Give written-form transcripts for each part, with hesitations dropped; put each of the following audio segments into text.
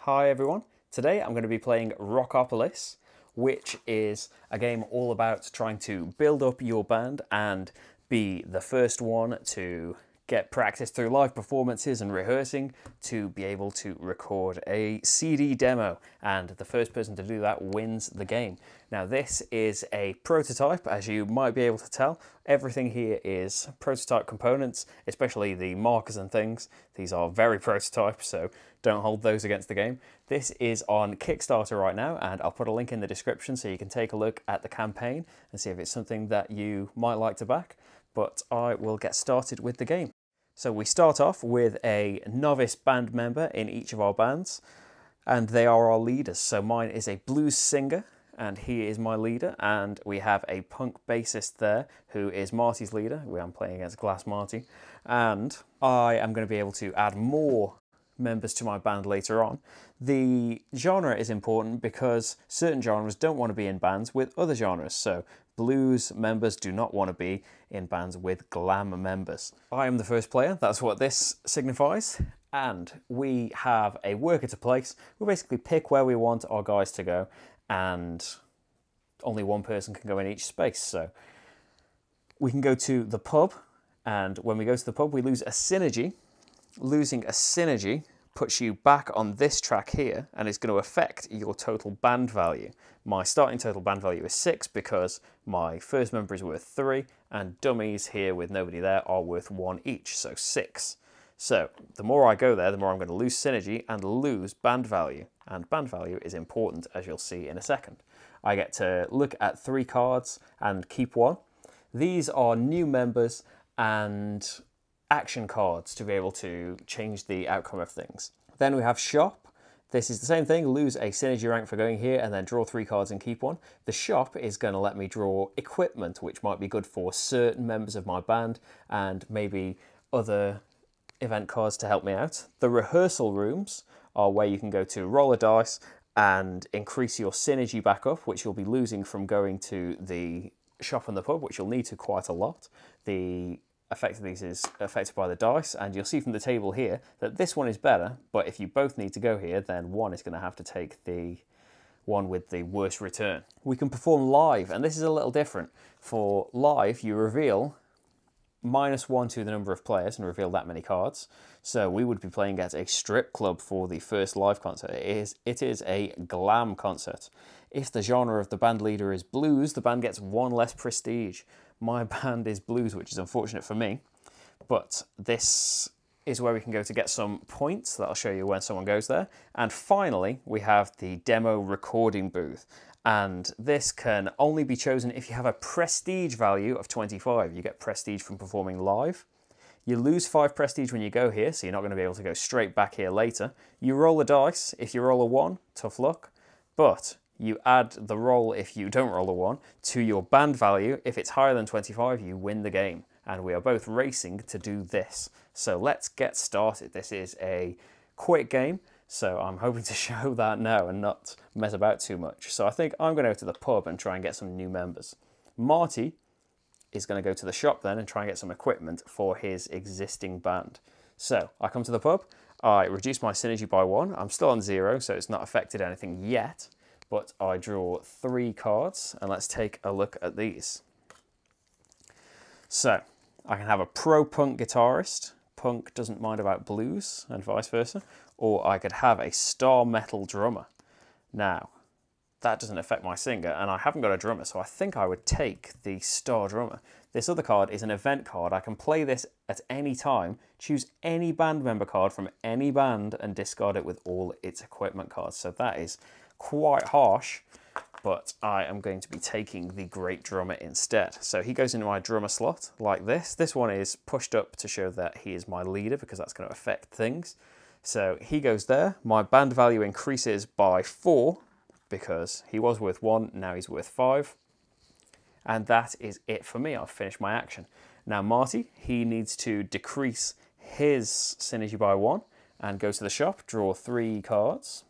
Hi everyone, today I'm going to be playing Rockopolis, which is a game all about trying to build up your band and be the first one to get practice through live performances and rehearsing to be able to record a CD demo, and the first person to do that wins the game. Now this is a prototype, as you might be able to tell. Everything here is prototype components, especially the markers and things. These are very prototype, so don't hold those against the game. This is on Kickstarter right now, and I'll put a link in the description so you can take a look at the campaign and see if it's something that you might like to back. But I will get started with the game. So we start off with a novice band member in each of our bands, and they are our leaders. So mine is a blues singer, and he is my leader, and we have a punk bassist there who is Marty's leader. I'm playing against Glass Marty, and I am going to be able to add more members to my band later on. The genre is important because certain genres don't want to be in bands with other genres. So blues members do not want to be in bands with glam members. I am the first player, that's what this signifies, and we have a worker to place. We basically pick where we want our guys to go, and only one person can go in each space. So we can go to the pub, and when we go to the pub we lose a synergy. Losing a synergy puts you back on this track here, and it's going to affect your total band value. My starting total band value is 6 because my first member is worth 3, and dummies here with nobody there are worth 1 each, so 6. So the more I go there, the more I'm going to lose synergy and lose band value, and band value is important, as you'll see in a second. I get to look at 3 cards and keep 1. These are new members and action cards to be able to change the outcome of things. Then we have shop. This is the same thing, lose a synergy rank for going here and then draw 3 cards and keep 1. The shop is going to let me draw equipment, which might be good for certain members of my band and maybe other event cards to help me out. The rehearsal rooms are where you can go to roll a dice and increase your synergy back up, which you'll be losing from going to the shop and the pub, which you'll need to quite a lot. The effect of these is affected by the dice, and you'll see from the table here that this one is better, but if you both need to go here, then one is going to have to take the one with the worst return. We can perform live, and this is a little different. For live, you reveal -1 to the number of players and reveal that many cards. So we would be playing at a strip club for the first live concert. It is a glam concert. If the genre of the band leader is blues, the band gets 1 less prestige. My band is blues, which is unfortunate for me, but this is where we can go to get some points that I'll show you when someone goes there. And finally, we have the demo recording booth. And this can only be chosen if you have a prestige value of 25. You get prestige from performing live. You lose 5 prestige when you go here, so you're not going to be able to go straight back here later. You roll a dice. If you roll a 1, tough luck. But you add the roll, if you don't roll a 1, to your band value. If it's higher than 25, you win the game. And we are both racing to do this. So let's get started. This is a quick game, so I'm hoping to show that now and not mess about too much. So I think I'm going to go to the pub and try and get some new members. Marty is going to go to the shop then and try and get some equipment for his existing band. So I come to the pub, I reduce my synergy by 1. I'm still on 0, so it's not affected anything yet. But I draw 3 cards, and let's take a look at these. So I can have a pro-punk guitarist. Punk doesn't mind about blues, and vice versa. Or I could have a star metal drummer. Now, that doesn't affect my singer, and I haven't got a drummer, so I think I would take the star drummer. This other card is an event card. I can play this at any time, choose any band member card from any band, and discard it with all its equipment cards. So that is quite harsh, but I am going to be taking the great drummer instead. So he goes into my drummer slot like this. This one is pushed up to show that he is my leader because that's going to affect things. So he goes there. My band value increases by 4 because he was worth 1, now he's worth 5. And that is it for me. I've finished my action. Now Marty, he needs to decrease his synergy by 1 and go to the shop, draw 3 cards.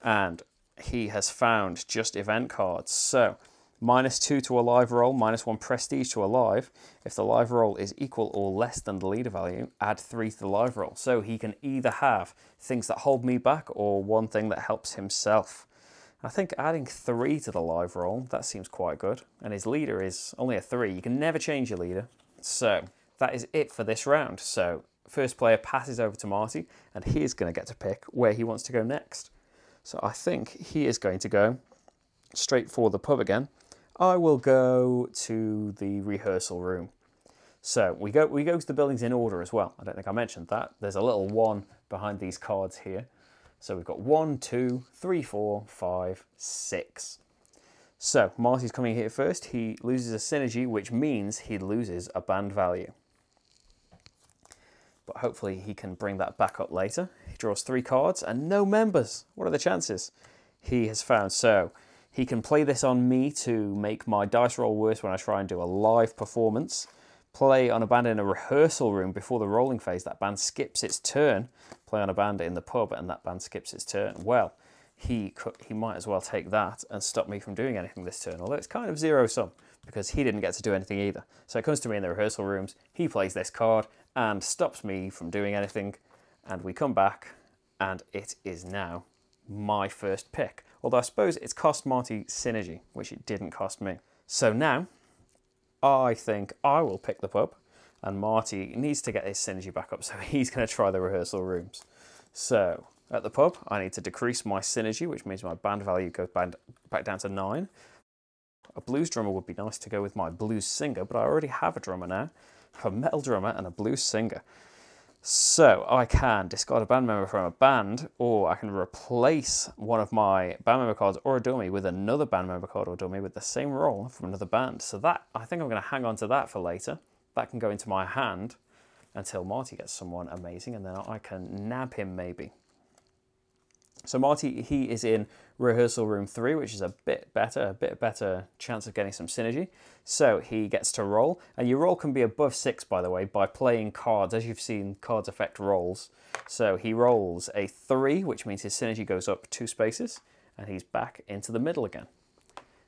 And he has found just event cards. So -2 to a live roll, -1 prestige to a live. If the live roll is equal or less than the leader value, add 3 to the live roll. So he can either have things that hold me back or one thing that helps himself. I think adding 3 to the live roll, that seems quite good. And his leader is only a 3. You can never change your leader. So that is it for this round. So first player passes over to Marty, and he is going to get to pick where he wants to go next. So I think he is going to go straight for the pub again. I will go to the rehearsal room. So we go to the buildings in order as well. I don't think I mentioned that. There's a little 1 behind these cards here. So we've got 1, 2, 3, 4, 5, 6. So Marty's coming here first. He loses a synergy, which means he loses a band value. But hopefully he can bring that back up later. He draws 3 cards and no members. What are the chances? He has found. So he can play this on me to make my dice roll worse when I try and do a live performance. Play on a band in a rehearsal room before the rolling phase. That band skips its turn. Play on a band in the pub and that band skips its turn. Well, he might as well take that and stop me from doing anything this turn. Although it's kind of zero-sum because he didn't get to do anything either. So it comes to me in the rehearsal rooms. He plays this card and stops me from doing anything. And we come back and it is now my first pick. Although I suppose it's cost Marty synergy, which it didn't cost me. So now, I think I will pick the pub, and Marty needs to get his synergy back up, so he's going to try the rehearsal rooms. So, at the pub, I need to decrease my synergy, which means my band value goes back down to 9. A blues drummer would be nice to go with my blues singer, but I already have a drummer now. I have a metal drummer and a blues singer. So I can discard a band member from a band, or I can replace one of my band member cards or a dummy with another band member card or dummy with the same roll from another band. So that, I think I'm going to hang on to that for later. That can go into my hand until Marty gets someone amazing, and then I can nab him maybe. So Marty, he is in rehearsal room 3, which is a bit better chance of getting some synergy. So he gets to roll, and your roll can be above 6, by the way, by playing cards. As you've seen, cards affect rolls. So he rolls a 3, which means his synergy goes up 2 spaces, and he's back into the middle again.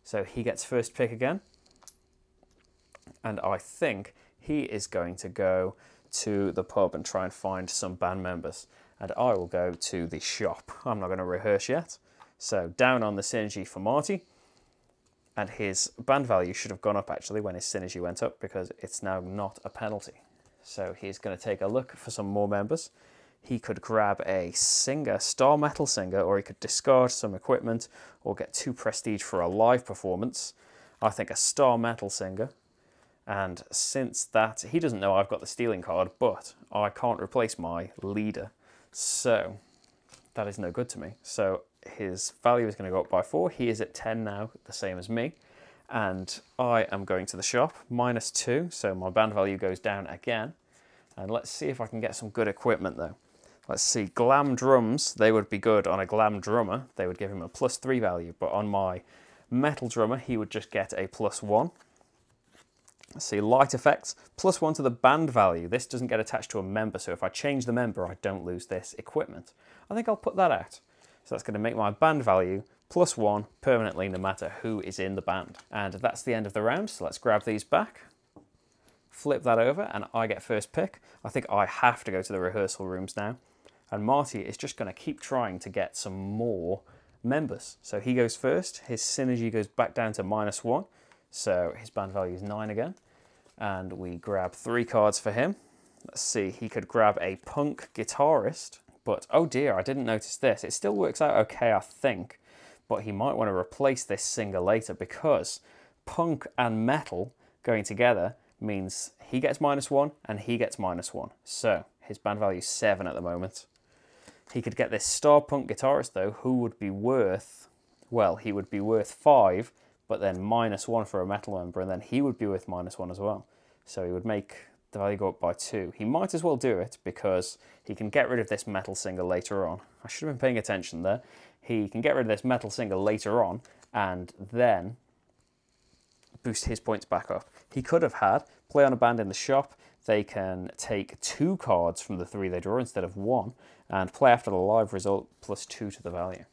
So he gets first pick again, and I think he is going to go to the pub and try and find some band members. And I will go to the shop. I'm not going to rehearse yet. So down on the synergy for Marty. And his band value should have gone up actually when his synergy went up, because it's now not a penalty. So he's going to take a look for some more members. He could grab a singer, star metal singer, or he could discard some equipment or get 2 prestige for a live performance. I think a star metal singer. And since that, he doesn't know I've got the stealing card, but I can't replace my leader. So that is no good to me. So his value is going to go up by 4. He is at 10 now, the same as me. And I am going to the shop, -2. So my band value goes down again. And let's see if I can get some good equipment though. Let's see, glam drums, they would be good on a glam drummer. They would give him a +3 value. But on my metal drummer, he would just get a +1. Let's see, light effects, +1 to the band value. This doesn't get attached to a member, so if I change the member, I don't lose this equipment. I think I'll put that out. So that's going to make my band value +1 permanently, no matter who is in the band. And that's the end of the round, so let's grab these back. Flip that over, and I get first pick. I think I have to go to the rehearsal rooms now. And Marty is just going to keep trying to get some more members. So he goes first. His synergy goes back down to -1. So his band value is 9 again. And we grab 3 cards for him. Let's see, he could grab a punk guitarist. But, oh dear, I didn't notice this. It still works out okay, I think. But he might want to replace this singer later, because punk and metal going together means he gets -1 and he gets -1. So his band value is 7 at the moment. He could get this star punk guitarist, though, who would be worth, well, he would be worth 5, but then -1 for a metal member, and then he would be worth -1 as well. So he would make the value go up by 2. He might as well do it, because he can get rid of this metal singer later on. I should have been paying attention there. He can get rid of this metal singer later on, and then boost his points back up. He could have had play on a band in the shop. They can take 2 cards from the 3 they draw instead of 1, and play after the live result +2 to the value.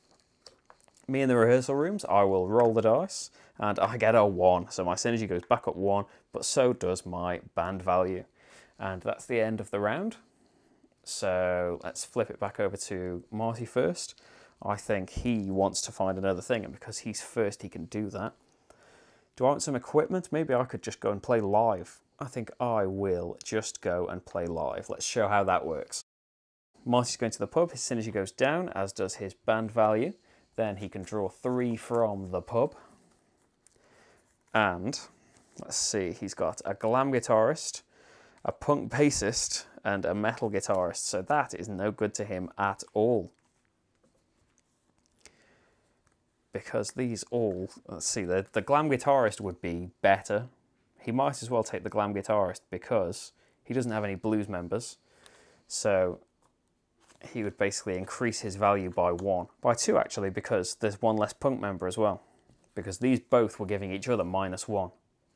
Me in the rehearsal rooms, I will roll the dice, and I get a 1. So my synergy goes back up 1, but so does my band value. And that's the end of the round. So let's flip it back over to Marty first. I think he wants to find another thing, and because he's first, he can do that. Do I want some equipment? Maybe I could just go and play live. I think I will just go and play live. Let's show how that works. Marty's going to the pub. His synergy goes down, as does his band value. Then he can draw 3 from the pub. And let's see, he's got a glam guitarist, a punk bassist, and a metal guitarist. So that is no good to him at all. Because these all, let's see, the glam guitarist would be better. He might as well take the glam guitarist because he doesn't have any blues members. So he would basically increase his value by 1. By 2 actually, because there's 1 less punk member as well. Because these both were giving each other -1.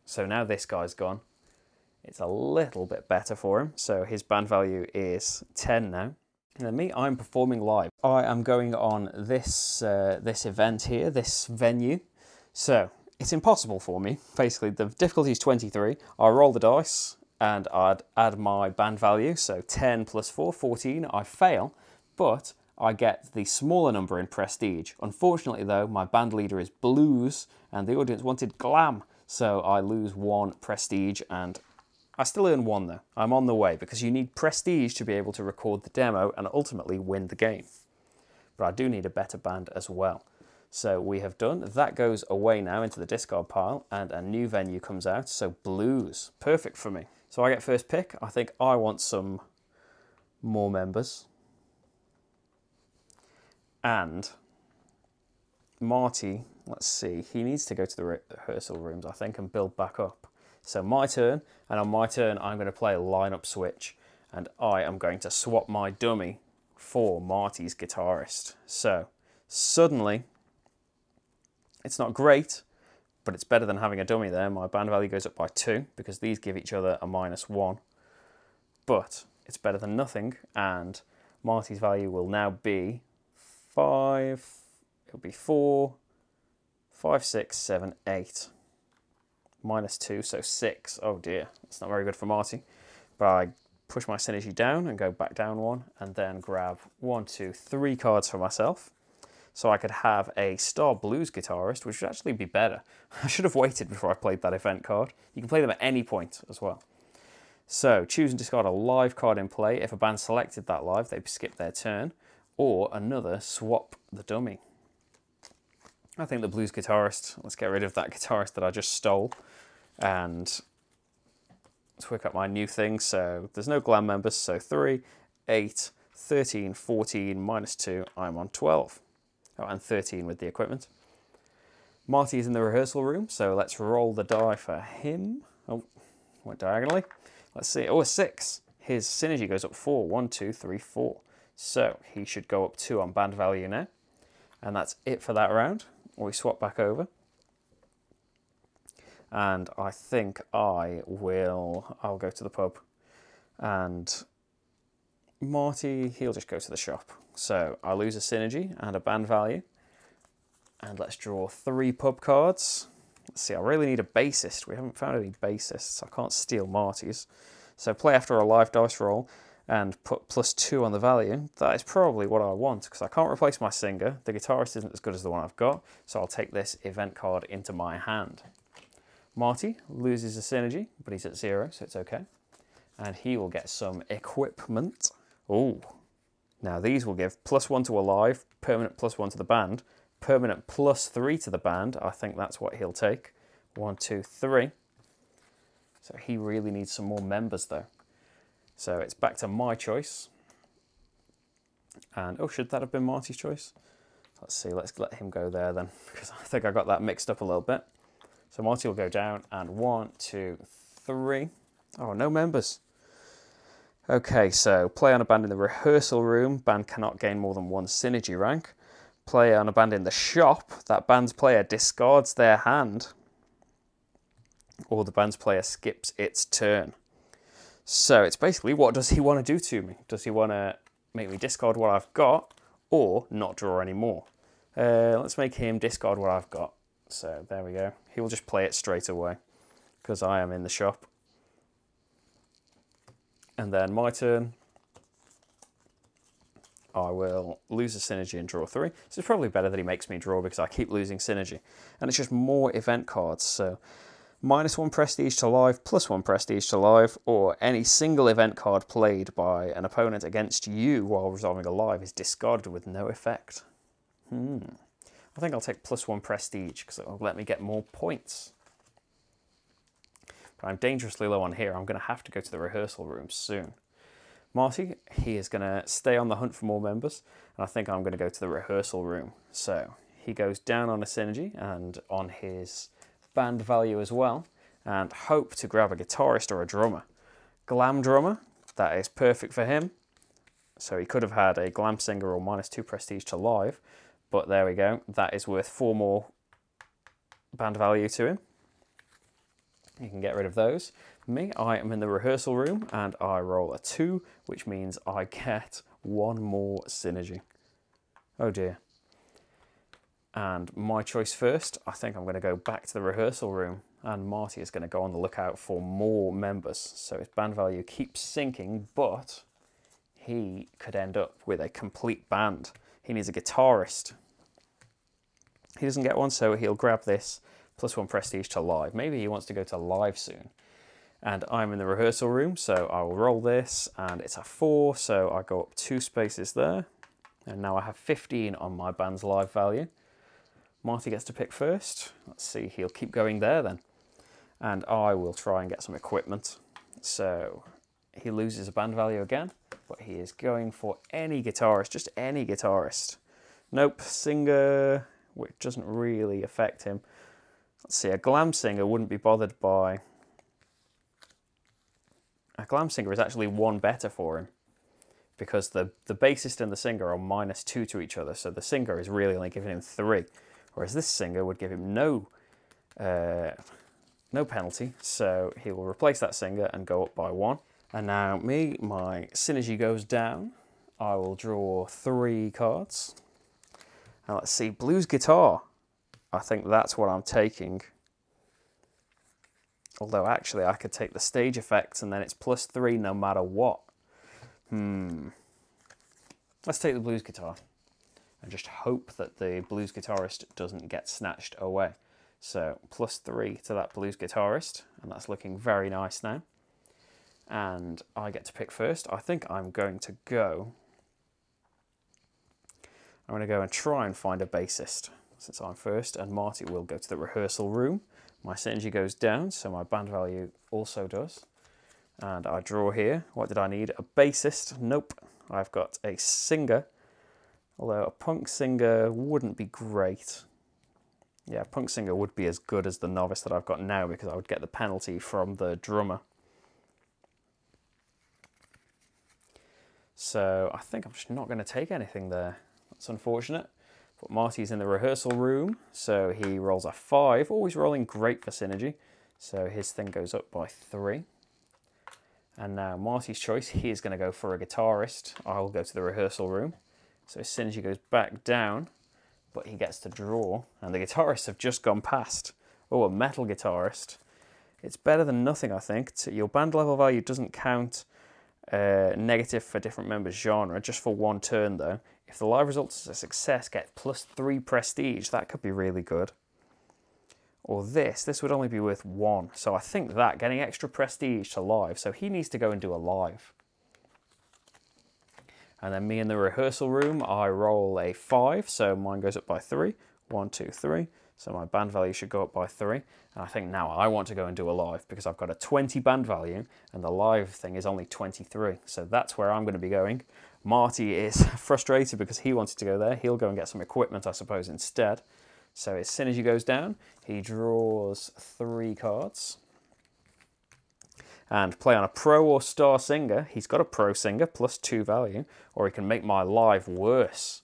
So now this guy's gone. It's a little bit better for him. So his band value is 10 now. And then me, I'm performing live. I am going on this this event here, this venue. So it's impossible for me. Basically, the difficulty is 23. I roll the dice and I'd add my band value. So 10 plus 4, 14. I fail, but I get the smaller number in prestige. Unfortunately, though, my band leader is blues and the audience wanted glam. So I lose 1 prestige, and I still earn 1 though. I'm on the way, because you need prestige to be able to record the demo and ultimately win the game. But I do need a better band as well. So we have done. That goes away now into the discard pile, and a new venue comes out. So blues, perfect for me. So I get first pick. I think I want some more members. And Marty, let's see, he needs to go to the rehearsal rooms, I think, and build back up. So my turn, and on my turn, I'm going to play a lineup switch, and I am going to swap my dummy for Marty's guitarist. So suddenly, it's not great, but it's better than having a dummy there. My band value goes up by 2, because these give each other a -1. But it's better than nothing, and Marty's value will now be 5, it'll be 4, 5, 6, 7, 8. -2, so 6. Oh dear, that's not very good for Marty. But I push my synergy down and go back down 1, and then grab 1, 2, 3 cards for myself. So I could have a star blues guitarist, which would actually be better. I should have waited before I played that event card. You can play them at any point as well. So choose and discard a live card in play. If a band selected that live, they skip their turn. Or another, swap the dummy. I think the blues guitarist, let's get rid of that guitarist that I just stole. And let's work out my new thing. So there's no glam members, so 3, 8, 13, 14, -2, I'm on 12. Oh, and 13 with the equipment. Marty is in the rehearsal room, so let's roll the die for him. Oh, went diagonally. Let's see, oh, a 6. His synergy goes up 4, 1, 2, 3, 4. So he should go up 2 on band value now. And that's it for that round. We swap back over. And I think I'll go to the pub. And Marty, he'll just go to the shop. So I lose a synergy and a band value. And let's draw 3 pub cards. Let's see, I really need a bassist. We haven't found any bassists. I can't steal Marty's. So play after a live dice roll and put +2 on the value. That is probably what I want, because I can't replace my singer. The guitarist isn't as good as the one I've got, so I'll take this event card into my hand. Marty loses a synergy, but he's at 0, so it's okay. And he will get some equipment. Oh, now these will give +1 to a live, permanent +1 to the band, permanent +3 to the band. I think that's what he'll take. 1, 2, 3. So he really needs some more members though. So it's back to my choice. And, oh, should that have been Marty's choice? Let's see, let's let him go there then, because I think I got that mixed up a little bit. So Marty will go down, and 1, 2, 3. Oh, no members. Okay, so play on a band in the rehearsal room. Band cannot gain more than 1 synergy rank. Play on a band in the shop. That band's player discards their hand, or the band's player skips its turn. So it's basically, what does he want to do to me? Does he want to make me discard what I've got, or not draw any more? Let's make him discard what I've got. So there we go. He will just play it straight away because I am in the shop. And then my turn. I will lose a synergy and draw 3. So it's probably better that he makes me draw because I keep losing synergy. And it's just more event cards. So -1 prestige to live, +1 prestige to live, or any single event card played by an opponent against you while resolving a live is discarded with no effect. I think I'll take +1 prestige because it will let me get more points. But I'm dangerously low on here. I'm going to have to go to the rehearsal room soon. Marty, he is going to stay on the hunt for more members, and I think I'm going to go to the rehearsal room. So he goes down on a synergy and on his band value as well, and hope to grab a guitarist or a drummer. Glam drummer, that is perfect for him. So he could have had a glam singer or -2 prestige to live, but there we go. That is worth 4 more band value to him. You can get rid of those. Me, I am in the rehearsal room and I roll a 2, which means I get 1 more synergy. Oh dear. And my choice first, I think I'm going to go back to the rehearsal room, and Marty is going to go on the lookout for more members. So his band value keeps sinking, but he could end up with a complete band. He needs a guitarist. He doesn't get one, so he'll grab this +1 prestige to live. Maybe he wants to go to live soon. And I'm in the rehearsal room, so I will roll this, and it's a 4, so I go up 2 spaces there. And now I have 15 on my band's live value. Marty gets to pick first. Let's see, he'll keep going there then. And I will try and get some equipment. So he loses a band value again, but he is going for any guitarist, just any guitarist. Nope, singer, which doesn't really affect him. Let's see, a glam singer wouldn't be bothered by... A glam singer is actually 1 better for him because the bassist and the singer are -2 to each other, so the singer is really only giving him 3, whereas this singer would give him no penalty, so he will replace that singer and go up by 1. And now me, my synergy goes down. I will draw 3 cards. Now let's see, blues guitar. I think that's what I'm taking. Although actually I could take the stage effects and then it's +3 no matter what. Let's take the blues guitar and just hope that the blues guitarist doesn't get snatched away. So +3 to that blues guitarist, and that's looking very nice now. And I get to pick first. I think I'm going to go and try and find a bassist since I'm first, and Marty will go to the rehearsal room. My synergy goes down, so my band value also does. And I draw here. What did I need? A bassist? Nope. I've got a singer, although a punk singer wouldn't be great. Yeah, a punk singer would be as good as the novice that I've got now because I would get the penalty from the drummer. So I think I'm just not going to take anything there. That's unfortunate. But Marty's in the rehearsal room, so he rolls a 5, always rolling great for synergy. So his thing goes up by 3. And now Marty's choice, he is going to go for a guitarist. I will go to the rehearsal room. So his synergy goes back down, but he gets to draw. And the guitarists have just gone past. Oh, a metal guitarist. It's better than nothing, I think. Your band level value doesn't count negative for different members' genre, just for 1 turn though. If the live result is a success, get +3 prestige. That could be really good. Or this would only be worth 1. So I think that, getting extra prestige to live. So he needs to go and do a live. And then me in the rehearsal room, I roll a 5. So mine goes up by 3. 1, 2, 3. So my band value should go up by 3. And I think now I want to go and do a live because I've got a 20 band value and the live thing is only 23. So that's where I'm going to be going. Marty is frustrated because he wanted to go there. He'll go and get some equipment, I suppose, instead. So his synergy goes down. He draws 3 cards. And play on a pro or star singer. He's got a pro singer, +2 value. Or he can make my live worse.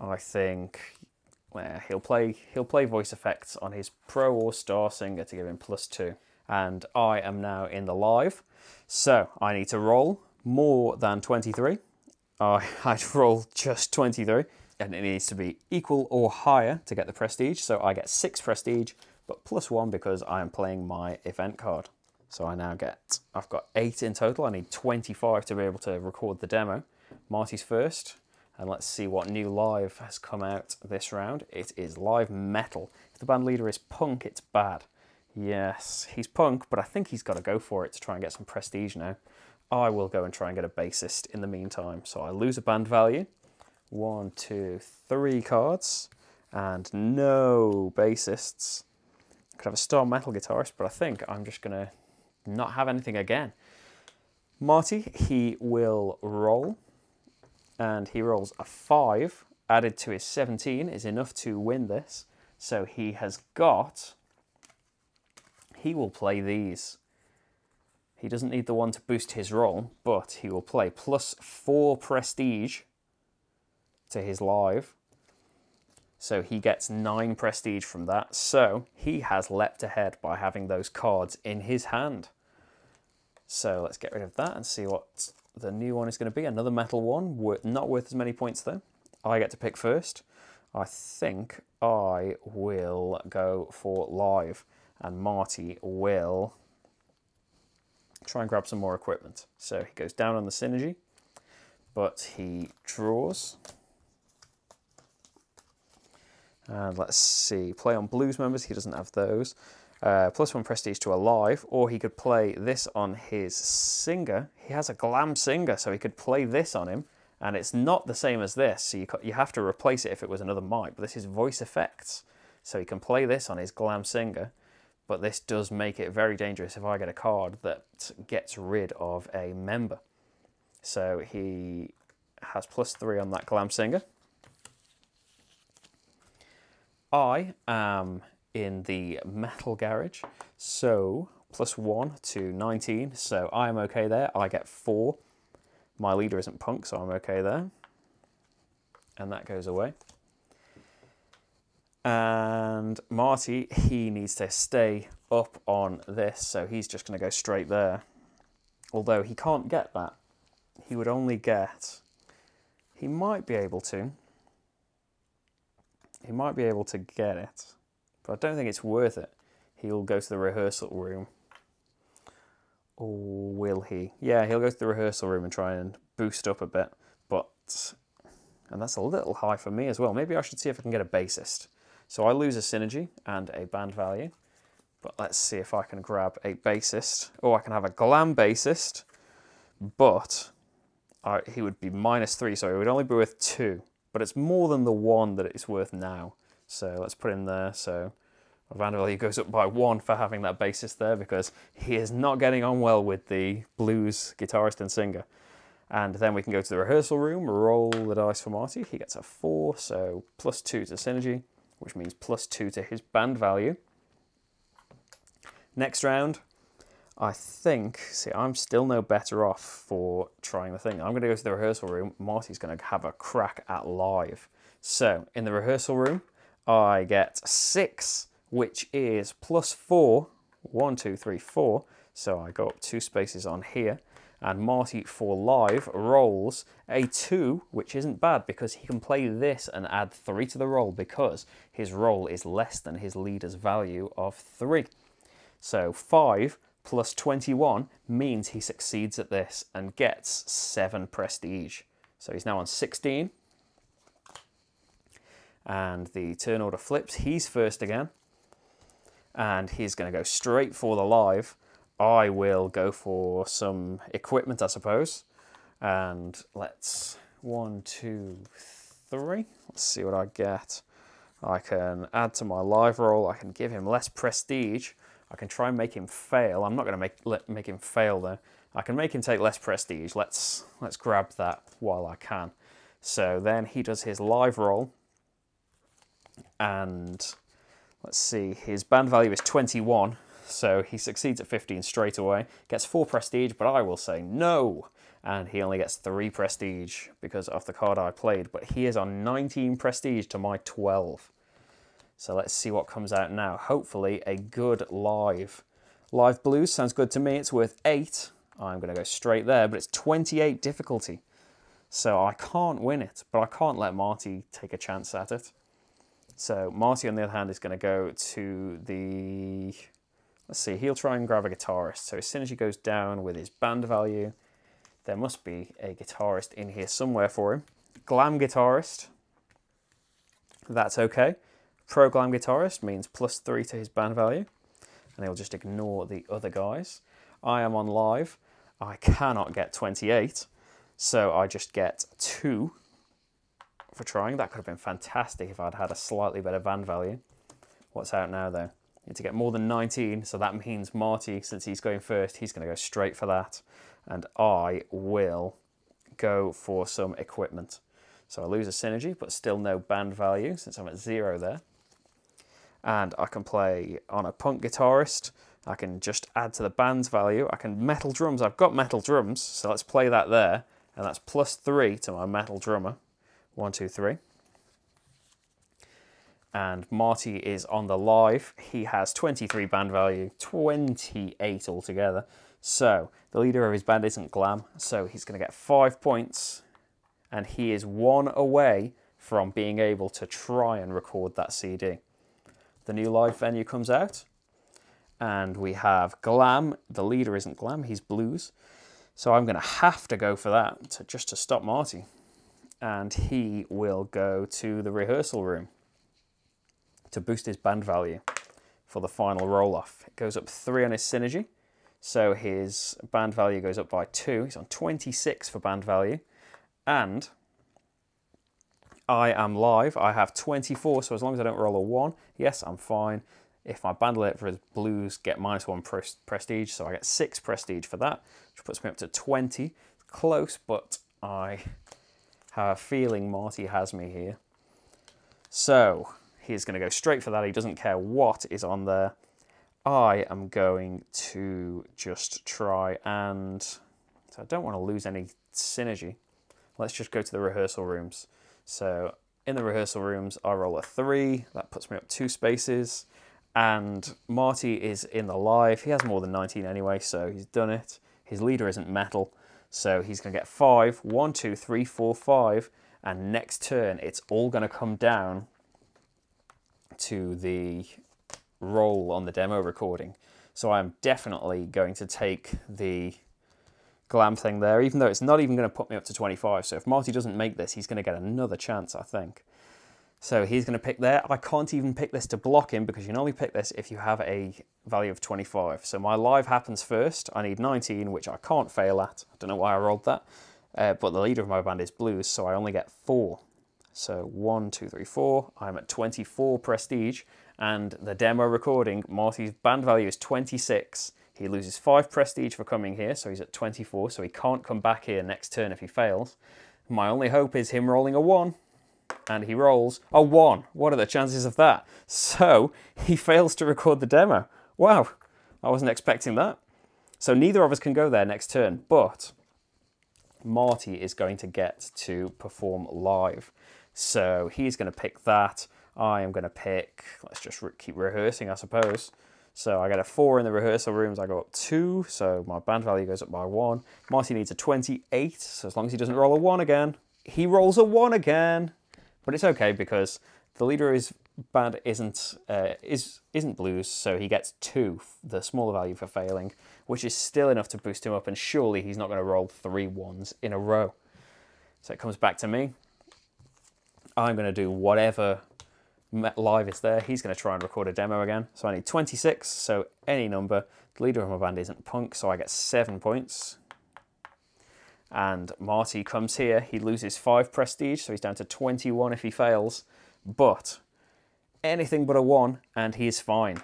I think he'll play voice effects on his pro or star singer to give him +2. And I am now in the live. So I need to roll more than 23. I'd roll just 23, and it needs to be equal or higher to get the prestige. So I get 6 prestige, but +1 because I am playing my event card. So I now get, I've got 8 in total. I need 25 to be able to record the demo. Marty's first, and let's see what new live has come out this round. It is live metal. If the band leader is punk, it's bad. Yes, he's punk, but I think he's got to go for it to try and get some prestige now. I will go and try and get a bassist in the meantime. So I lose a band value. 1, 2, 3 cards, and no bassists. Could have a star metal guitarist, but I think I'm just going to not have anything again. Marty, he will roll, and he rolls a 5. Added to his 17 is enough to win this. So he has got... He will play these. He doesn't need the one to boost his roll, but he will play +4 prestige to his live. So he gets 9 prestige from that. So he has leapt ahead by having those cards in his hand. So let's get rid of that and see what the new one is going to be. Another metal one, not worth as many points though. I get to pick first. I think I will go for live, and Marty will try and grab some more equipment. So he goes down on the synergy, but he draws. And let's see, play on blues members, he doesn't have those. +1 prestige to a live, or he could play this on his singer. He has a glam singer, so he could play this on him, and it's not the same as this, so you have to replace it if it was another mic, but this is voice effects. So he can play this on his glam singer, but this does make it very dangerous if I get a card that gets rid of a member. So he has +3 on that glam singer. I am in the metal garage, so +1 to 19, so I'm okay there. I get 4. My leader isn't punk, so I'm okay there. And that goes away. And Marty, he needs to stay up on this, so he's just going to go straight there. Although he can't get that. He would only get... He might be able to. He might be able to get it, but I don't think it's worth it. He'll go to the rehearsal room. Or will he? Yeah, he'll go to the rehearsal room and try and boost up a bit, but... And that's a little high for me as well. Maybe I should see if I can get a bassist. So I lose a synergy and a band value, but let's see if I can grab a bassist. Oh, I can have a glam bassist, but he would be -3, so it would only be worth 2. But it's more than the 1 that it's worth now. So let's put in there. So my band value goes up by 1 for having that bassist there, because he is not getting on well with the blues guitarist and singer. And then we can go to the rehearsal room, roll the dice for Marty. He gets a 4, so +2 to synergy, which means +2 to his band value. Next round, I think, see, I'm still no better off for trying the thing. I'm going to go to the rehearsal room. Marty's going to have a crack at live. So, in the rehearsal room, I get 6, which is +4. 1, 2, 3, 4. So I go up 2 spaces on here. And Marty, for live, rolls a 2, which isn't bad, because he can play this and add 3 to the roll, because his roll is less than his leader's value of 3. So 5 + 21 means he succeeds at this and gets 7 prestige. So he's now on 16. And the turn order flips. He's first again. And he's going to go straight for the live. I will go for some equipment, I suppose. And let's 1, 2, 3. Let's see what I get. I can add to my live roll. I can give him less prestige. I can try and make him fail. I'm not going to make him fail though. I can make him take less prestige. Let's grab that while I can. So then he does his live roll. And let's see, his band value is 21. So he succeeds at 15 straight away. Gets 4 prestige, but I will say no. And he only gets 3 prestige because of the card I played. But he is on 19 prestige to my 12. So let's see what comes out now. Hopefully a good live. Live blues sounds good to me. It's worth 8. I'm going to go straight there, but it's 28 difficulty. So I can't win it, but I can't let Marty take a chance at it. So Marty, on the other hand, is going to go to the... Let's see, he'll try and grab a guitarist. So his synergy goes down with his band value. There must be a guitarist in here somewhere for him. Glam guitarist. That's okay. Pro glam guitarist means +3 to his band value. And he'll just ignore the other guys. I am on live. I cannot get 28. So I just get 2 for trying. That could have been fantastic if I'd had a slightly better band value. What's out now though? Need to get more than 19, so that means Marty, since he's going first, he's going to go straight for that. And I will go for some equipment. So I lose a synergy, but still no band value, since I'm at 0 there. And I can play on a punk guitarist. I can just add to the band's value. I can metal drums. I've got metal drums, so let's play that there. And that's +3 to my metal drummer. 1, 2, 3. And Marty is on the live. He has 23 band value, 28 altogether. So the leader of his band isn't Glam, so he's going to get 5 points. And he is 1 away from being able to try and record that CD. The new live venue comes out. And we have Glam. The leader isn't Glam, he's Blues. So I'm going to have to go for that just to stop Marty. And he will go to the rehearsal room to boost his band value for the final roll-off. It goes up 3 on his synergy, so his band value goes up by 2. He's on 26 for band value, and I am live. I have 24, so as long as I don't roll a 1, yes, I'm fine. If my band leader for his Blues get -1 prestige, so I get 6 prestige for that, which puts me up to 20. Close, but I have a feeling Marty has me here. So he's going to go straight for that. He doesn't care what is on there. I am going to just try and... So I don't want to lose any synergy. Let's just go to the rehearsal rooms. So in the rehearsal rooms, I roll a 3. That puts me up 2 spaces. And Marty is in the live. He has more than 19 anyway, so he's done it. His leader isn't metal, so he's going to get 5. 1, 2, 3, 4, 5. And next turn, it's all going to come down to the roll on the demo recording. So I'm definitely going to take the Glam thing there, even though it's not even going to put me up to 25. So if Marty doesn't make this, he's going to get another chance, I think. So he's going to pick there. I can't even pick this to block him because you can only pick this if you have a value of 25. So my live happens first. I need 19, which I can't fail at. I don't know why I rolled that. But the leader of my band is Blues, so I only get 4. So 1, 2, 3, 4. I'm at 24 prestige. And the demo recording, Marty's band value is 26. He loses 5 prestige for coming here, so he's at 24. So he can't come back here next turn if he fails. My only hope is him rolling a 1. And he rolls a 1. What are the chances of that? So he fails to record the demo. Wow, I wasn't expecting that. So neither of us can go there next turn, but Marty is going to get to perform live. So he's going to pick that. I am going to pick, let's just keep rehearsing, I suppose. So I get a 4 in the rehearsal rooms, I go up 2, so my band value goes up by 1. Marty needs a 28, so as long as he doesn't roll a 1 again, he rolls a 1 again. But it's okay because the leader of his band isn't Blues, so he gets 2, the smaller value for failing, which is still enough to boost him up, and surely he's not going to roll 3 1s in a row. So it comes back to me. I'm going to do whatever live is there. He's going to try and record a demo again. So I need 26, so any number. The leader of my band isn't Punk, so I get 7 points. And Marty comes here. He loses 5 prestige, so he's down to 21 if he fails. But anything but a 1, and he's fine.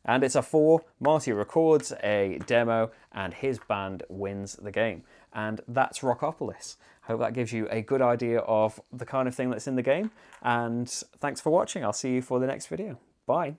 And it's a 4. Marty records a demo, and his band wins the game. And that's Rockopolis. I hope that gives you a good idea of the kind of thing that's in the game. And thanks for watching. I'll see you for the next video. Bye.